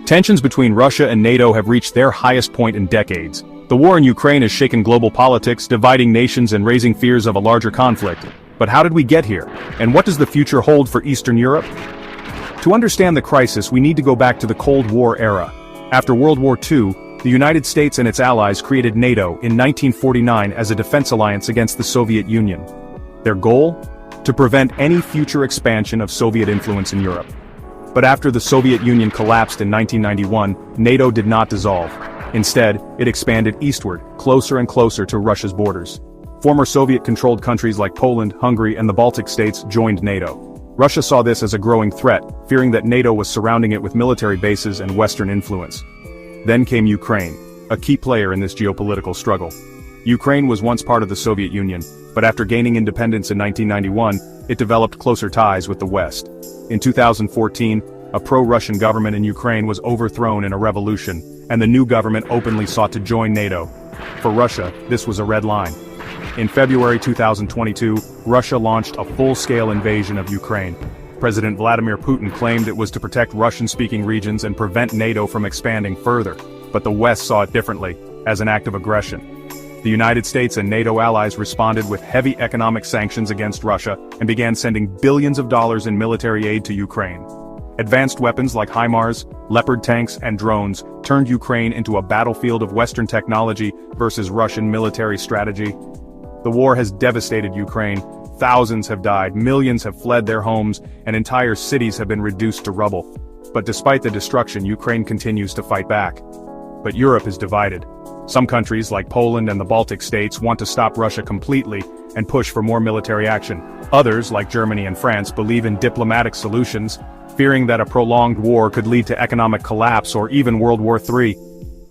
Tensions between Russia and NATO have reached their highest point in decades. The war in Ukraine has shaken global politics, dividing nations and raising fears of a larger conflict. But how did we get here? And what does the future hold for Eastern Europe? To understand the crisis, we need to go back to the Cold War era. After World War II, the United States and its allies created NATO in 1949 as a defense alliance against the Soviet Union. Their goal? To prevent any future expansion of Soviet influence in Europe. But after the Soviet Union collapsed in 1991, NATO did not dissolve. Instead, it expanded eastward, closer and closer to Russia's borders. Former Soviet-controlled countries like Poland, Hungary, and the Baltic states joined NATO. Russia saw this as a growing threat, fearing that NATO was surrounding it with military bases and Western influence. Then came Ukraine, a key player in this geopolitical struggle. Ukraine was once part of the Soviet Union, but after gaining independence in 1991, it developed closer ties with the West. In 2014, a pro-Russian government in Ukraine was overthrown in a revolution, and the new government openly sought to join NATO. For Russia, this was a red line. In February 2022, Russia launched a full-scale invasion of Ukraine. President Vladimir Putin claimed it was to protect Russian-speaking regions and prevent NATO from expanding further, but the West saw it differently, as an act of aggression. The United States and NATO allies responded with heavy economic sanctions against Russia and began sending billions of dollars in military aid to Ukraine. Advanced weapons like HIMARS, Leopard tanks, and drones turned Ukraine into a battlefield of Western technology versus Russian military strategy. The war has devastated Ukraine. Thousands have died, millions have fled their homes, and entire cities have been reduced to rubble. But despite the destruction, Ukraine continues to fight back. But Europe is divided. Some countries, like Poland and the Baltic states, want to stop Russia completely and push for more military action. Others, like Germany and France, believe in diplomatic solutions, fearing that a prolonged war could lead to economic collapse or even World War III.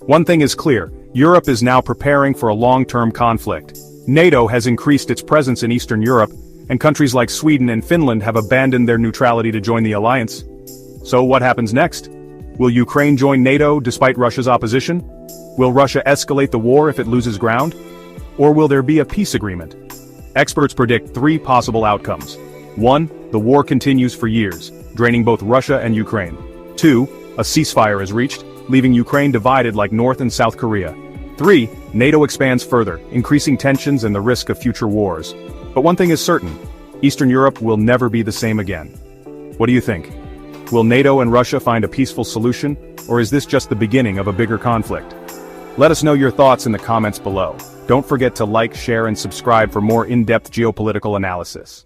One thing is clear, Europe is now preparing for a long-term conflict. NATO has increased its presence in Eastern Europe, and countries like Sweden and Finland have abandoned their neutrality to join the alliance. So what happens next? Will Ukraine join NATO despite Russia's opposition? Will Russia escalate the war if it loses ground? Or will there be a peace agreement? Experts predict three possible outcomes. 1. The war continues for years, draining both Russia and Ukraine. 2. A ceasefire is reached, leaving Ukraine divided like North and South Korea. 3. NATO expands further, increasing tensions and the risk of future wars. But one thing is certain, Eastern Europe will never be the same again. What do you think? Will NATO and Russia find a peaceful solution, or is this just the beginning of a bigger conflict? Let us know your thoughts in the comments below. Don't forget to like, share, and subscribe for more in-depth geopolitical analysis.